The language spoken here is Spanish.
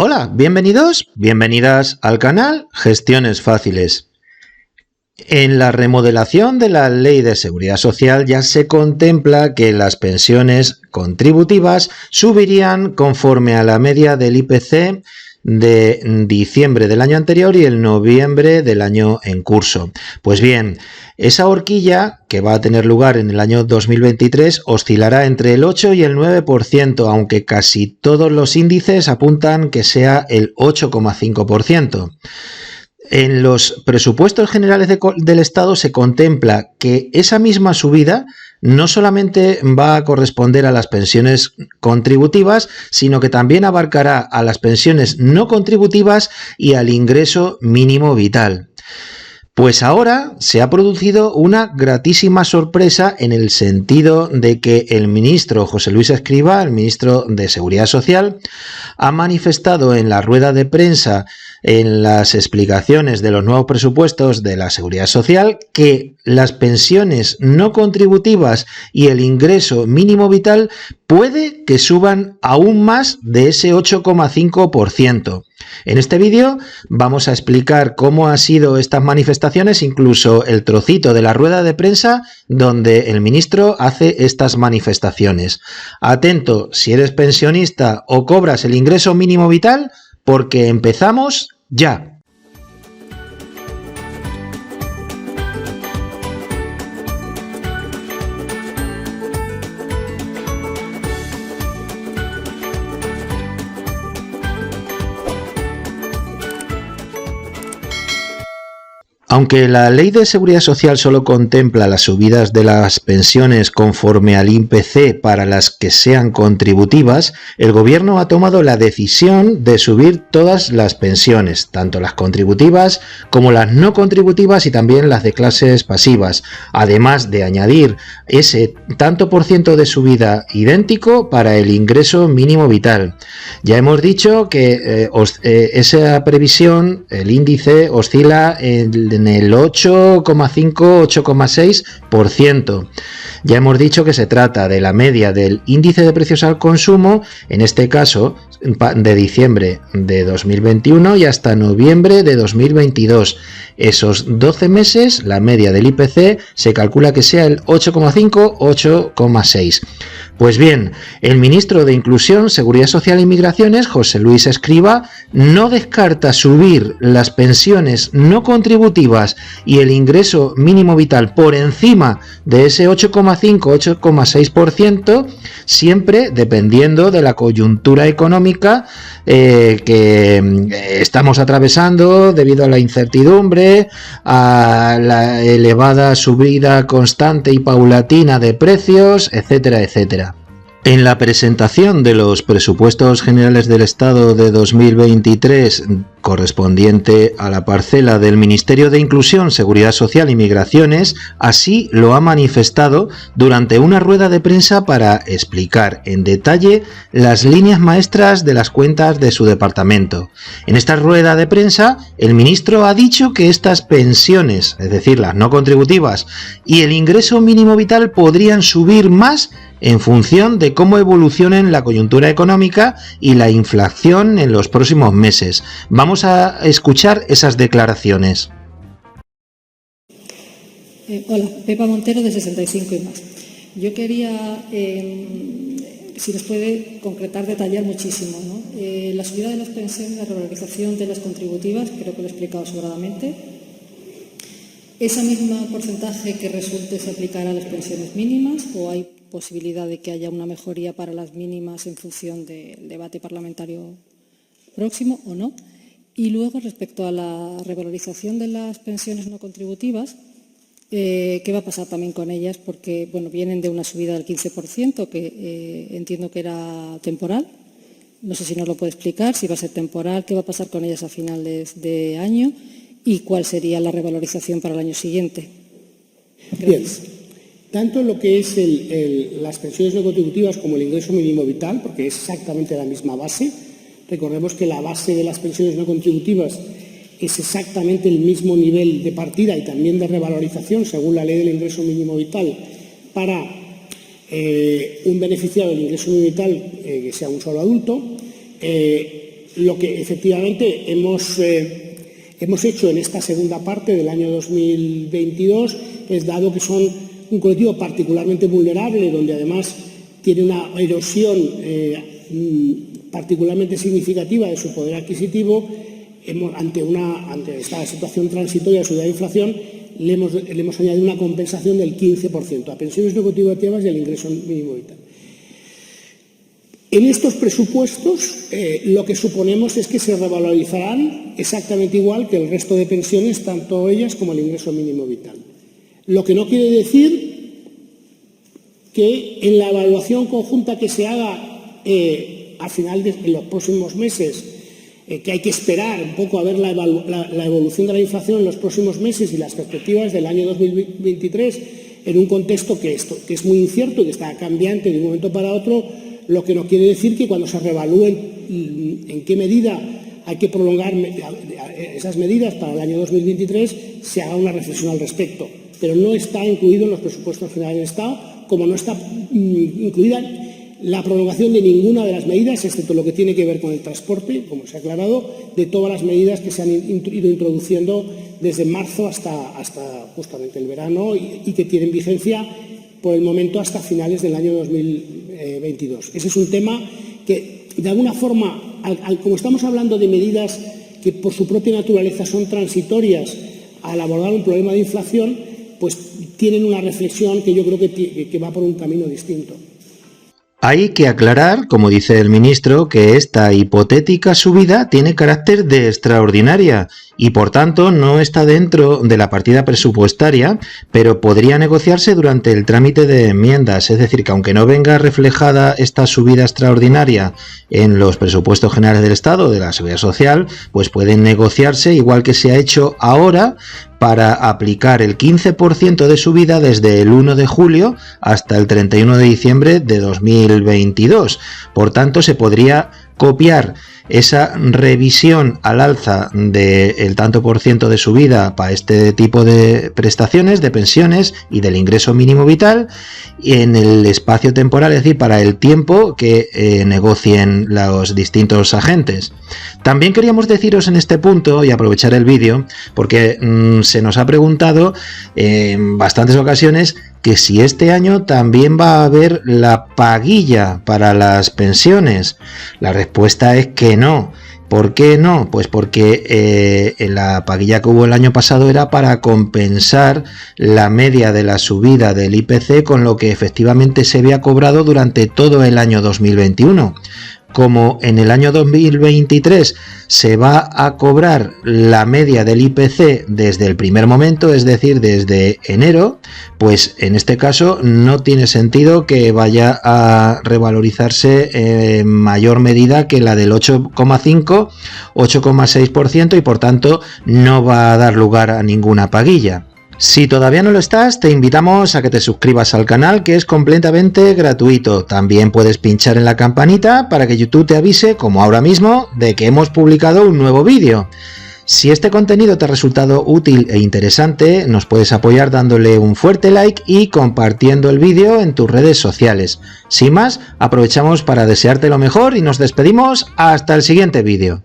Hola, bienvenidas al canal Gestiones Fáciles. En la remodelación de la Ley de Seguridad Social ya se contempla que las pensiones contributivas subirían conforme a la media del IPC de diciembre del año anterior y el noviembre del año en curso. Pues bien, esa horquilla que va a tener lugar en el año 2023 oscilará entre el 8 y el 9%, aunque casi todos los índices apuntan que sea el 8,5%. En los presupuestos generales del Estado se contempla que esa misma subida no solamente va a corresponder a las pensiones contributivas, sino que también abarcará a las pensiones no contributivas y al ingreso mínimo vital. Pues ahora se ha producido una gratísima sorpresa en el sentido de que el ministro José Luis Escrivá, el ministro de Seguridad Social, ha manifestado en la rueda de prensa en las explicaciones de los nuevos presupuestos de la Seguridad Social que las pensiones no contributivas y el ingreso mínimo vital puede que suban aún más de ese 8,5%. En este vídeo vamos a explicar cómo han sido estas manifestaciones, incluso el trocito de la rueda de prensa donde el ministro hace estas manifestaciones. Atento si eres pensionista o cobras el ingreso mínimo vital, porque empezamos ya. Aunque la Ley de Seguridad Social solo contempla las subidas de las pensiones conforme al IPC para las que sean contributivas, el Gobierno ha tomado la decisión de subir todas las pensiones, tanto las contributivas como las no contributivas y también las de clases pasivas, además de añadir ese tanto por ciento de subida idéntico para el ingreso mínimo vital. Ya hemos dicho que esa previsión, el índice, oscila en el 8,5-8,6%. Ya hemos dicho que se trata de la media del índice de precios al consumo, en este caso de diciembre de 2021 y hasta noviembre de 2022. Esos 12 meses, la media del IPC se calcula que sea el 8,5-8,6. Pues bien, el ministro de Inclusión, Seguridad Social y Migraciones, José Luis Escrivá, no descarta subir las pensiones no contributivas y el ingreso mínimo vital por encima de ese 8,5-8,6%, siempre dependiendo de la coyuntura económica que estamos atravesando debido a la incertidumbre, a la elevada subida constante y paulatina de precios, etcétera, etcétera. En la presentación de los presupuestos generales del Estado de 2023, correspondiente a la parcela del Ministerio de Inclusión, Seguridad Social y Migraciones, así lo ha manifestado durante una rueda de prensa para explicar en detalle las líneas maestras de las cuentas de su departamento. En esta rueda de prensa, el ministro ha dicho que estas pensiones, es decir, las no contributivas, y el ingreso mínimo vital podrían subir más en función de cómo evolucionen la coyuntura económica y la inflación en los próximos meses. Vamos a escuchar esas declaraciones. Hola, Pepa Montero de 65 y más. Yo quería, si nos puede concretar, detallar muchísimo, ¿no? La subida de las pensiones, la revalorización de las contributivas, creo que lo he explicado sobradamente. ¿Esa misma porcentaje que resulte se aplicará a las pensiones mínimas o hay posibilidad de que haya una mejoría para las mínimas en función del debate parlamentario próximo o no? Y luego, respecto a la revalorización de las pensiones no contributivas, ¿qué va a pasar también con ellas? Porque bueno, vienen de una subida del 15%, que entiendo que era temporal. No sé si nos lo puede explicar, si va a ser temporal, qué va a pasar con ellas a finales de año y cuál sería la revalorización para el año siguiente. Gracias. Bien. Tanto lo que es las pensiones no contributivas como el ingreso mínimo vital, porque es exactamente la misma base. Recordemos que la base de las pensiones no contributivas es exactamente el mismo nivel de partida y también de revalorización, según la ley del ingreso mínimo vital, para un beneficiario del ingreso mínimo vital que sea un solo adulto. lo que efectivamente hemos hecho en esta segunda parte del año 2022 es, dado que son un colectivo particularmente vulnerable, donde además tiene una erosión particularmente significativa de su poder adquisitivo, ante esta situación transitoria de subida de inflación, le hemos añadido una compensación del 15% a pensiones no contributivas y al ingreso mínimo vital. En estos presupuestos lo que suponemos es que se revalorizarán exactamente igual que el resto de pensiones, tanto ellas como el ingreso mínimo vital. Lo que no quiere decir que en la evaluación conjunta que se haga al final de los próximos meses, que hay que esperar un poco a ver la evolución de la inflación en los próximos meses y las perspectivas del año 2023, en un contexto que es muy incierto, que está cambiante de un momento para otro, lo que no quiere decir que cuando se revalúen en qué medida hay que prolongar esas medidas para el año 2023, se haga una reflexión al respecto. Pero no está incluido en los presupuestos generales del Estado, como no está incluida la prolongación de ninguna de las medidas, excepto lo que tiene que ver con el transporte, como se ha aclarado, de todas las medidas que se han ido introduciendo desde marzo hasta justamente el verano y que tienen vigencia por el momento hasta finales del año 2022. Ese es un tema que, de alguna forma, como estamos hablando de medidas que por su propia naturaleza son transitorias al abordar un problema de inflación, pues tienen una reflexión que yo creo que va por un camino distinto. Hay que aclarar, como dice el ministro, que esta hipotética subida tiene carácter de extraordinaria y por tanto no está dentro de la partida presupuestaria, pero podría negociarse durante el trámite de enmiendas. Es decir, que aunque no venga reflejada esta subida extraordinaria en los presupuestos generales del Estado de la Seguridad Social, pues pueden negociarse igual que se ha hecho ahora, para aplicar el 15% de subida desde el 1 de julio hasta el 31 de diciembre de 2022. Por tanto, se podría copiar esa revisión al alza del tanto por ciento de subida para este tipo de prestaciones, de pensiones y del ingreso mínimo vital en el espacio temporal, es decir, para el tiempo que negocien los distintos agentes. También queríamos deciros en este punto y aprovechar el vídeo porque se nos ha preguntado en bastantes ocasiones que si este año también va a haber la paguilla para las pensiones. La respuesta es que no. ¿Por qué no? Pues porque la paguilla que hubo el año pasado era para compensar la media de la subida del IPC con lo que efectivamente se había cobrado durante todo el año 2021. Como en el año 2023 se va a cobrar la media del IPC desde el primer momento, es decir, desde enero, pues en este caso no tiene sentido que vaya a revalorizarse en mayor medida que la del 8,5, 8,6% y por tanto no va a dar lugar a ninguna paguilla. Si todavía no lo estás, te invitamos a que te suscribas al canal, que es completamente gratuito. También puedes pinchar en la campanita para que YouTube te avise, como ahora mismo, de que hemos publicado un nuevo vídeo. Si este contenido te ha resultado útil e interesante, nos puedes apoyar dándole un fuerte like y compartiendo el vídeo en tus redes sociales. Sin más, aprovechamos para desearte lo mejor y nos despedimos hasta el siguiente vídeo.